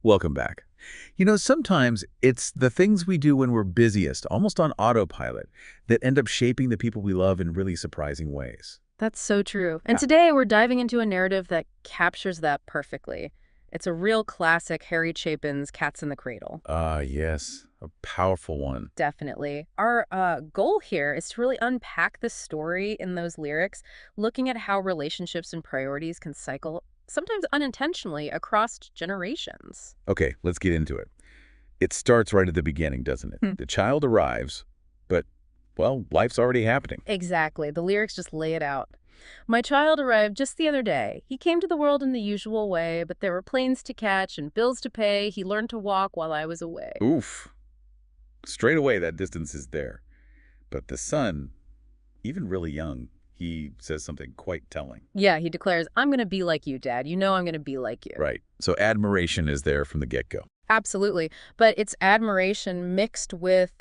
Welcome back. Sometimes it's the things we do when we're busiest, almost on autopilot, that end up shaping the people we love in really surprising ways. That's so true. And Yeah. today we're diving into a narrative that captures that perfectly. It's a real classic, Harry Chapin's Cats in the Cradle. Ah, yes, a powerful one. Definitely. Our goal here is to really unpack the story in those lyrics, looking at how relationships and priorities can cycle, sometimes unintentionally, across generations. Okay, let's get into it. It starts right at the beginning, doesn't it? Hmm. The child arrives, but, well, life's already happening. Exactly. The lyrics just lay it out. My child arrived just the other day. He came to the world in the usual way, but there were planes to catch and bills to pay. He learned to walk while I was away. Oof. Straight away, that distance is there. But the son, even really young, he says something quite telling. Yeah, he declares, I'm going to be like you, Dad. You know I'm going to be like you. Right. So admiration is there from the get-go. Absolutely. But it's admiration mixed with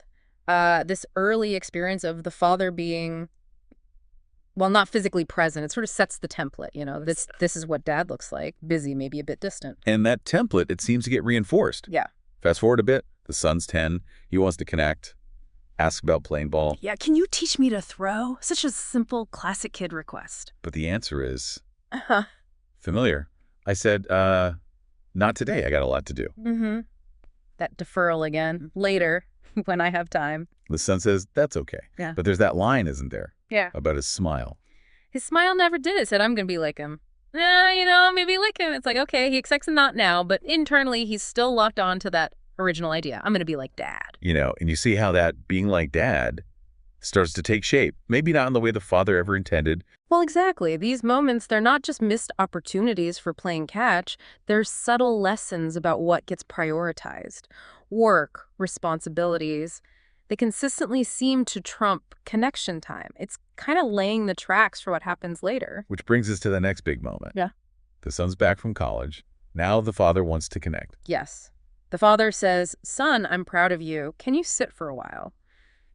this early experience of the father being, well, not physically present. It sort of sets the template, this is what Dad looks like, busy, maybe a bit distant. And that template, it seems to get reinforced. Yeah. Fast forward a bit, the son's 10, he wants to connect, ask about playing ball, Yeah, can you teach me to throw? Such a simple, classic kid request. but the answer is Uh-huh. familiar. I said, not today, I got a lot to do. Mm-hmm. That deferral again. Later, when I have time. The son says, that's okay. Yeah. But there's that line, isn't there, Yeah. about his smile. His smile never did it. Said, I'm going to be like him. Maybe like him. It's like, okay, he expects him not now, but internally he's still locked on to that original idea. I'm going to be like Dad. And you see how that being like dad starts to take shape. Maybe not in the way the father ever intended. Well, exactly. These moments, they're not just missed opportunities for playing catch. They're subtle lessons about what gets prioritized. Work, responsibilities. They consistently seem to trump connection time. It's kind of laying the tracks for what happens later. Which brings us to the next big moment. Yeah. The son's back from college. Now the father wants to connect. Yes. The father says, Son, I'm proud of you. Can you sit for a while?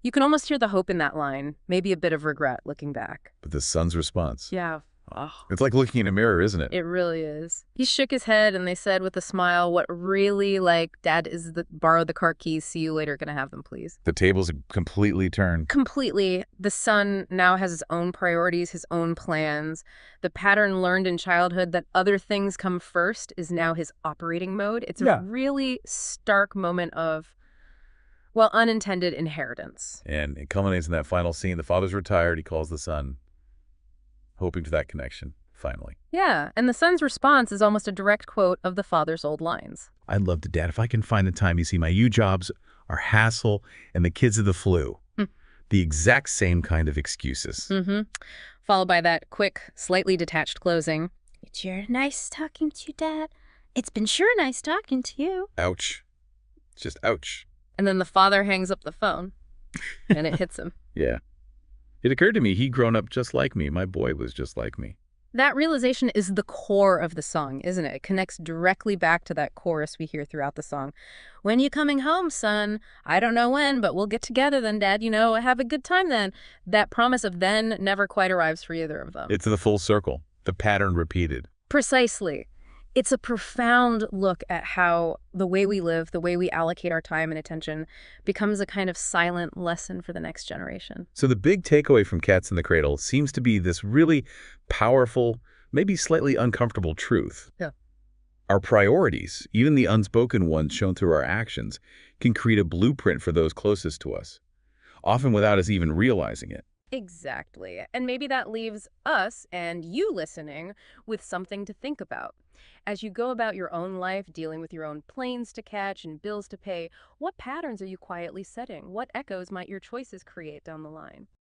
You can almost hear the hope in that line, maybe a bit of regret looking back. But the son's response, Yeah. Oh, it's like looking in a mirror, isn't it? it really is. He shook his head and they said with a smile, what really, Dad, is borrow the car keys, see you later, gonna have them, please. The tables completely turned. Completely. The son now has his own priorities, his own plans. The pattern learned in childhood that other things come first is now his operating mode. It's Yeah. a really stark moment of, well, unintended inheritance. And it culminates in that final scene. The father's retired. He calls the son, hoping for that connection, finally. Yeah, and the son's response is almost a direct quote of the father's old lines. I'd love to, Dad, if I can find the time. You see, my jobs are hassle and the kids are the flu. Hmm. The exact same kind of excuses. Mm-hmm. Followed by that quick, slightly detached closing. It's sure nice talking to you, Dad. It's been sure nice talking to you. Ouch. Just ouch. And then the father hangs up the phone, and it hits him. Yeah. It occurred to me he'd grown up just like me. My boy was just like me. That realization is the core of the song, isn't it? It connects directly back to that chorus we hear throughout the song. When you coming home, son? I don't know when, but we'll get together then, Dad. Have a good time then. That promise of then never quite arrives for either of them. It's the full circle. The pattern repeated. Precisely. It's a profound look at how the way we live, the way we allocate our time and attention becomes a kind of silent lesson for the next generation. So the big takeaway from Cats in the Cradle seems to be this really powerful, maybe slightly uncomfortable truth. Yeah. Our priorities, even the unspoken ones shown through our actions, can create a blueprint for those closest to us, often without us even realizing it. Exactly. And maybe that leaves us and you listening with something to think about. As you go about your own life, dealing with your own planes to catch and bills to pay, what patterns are you quietly setting? What echoes might your choices create down the line?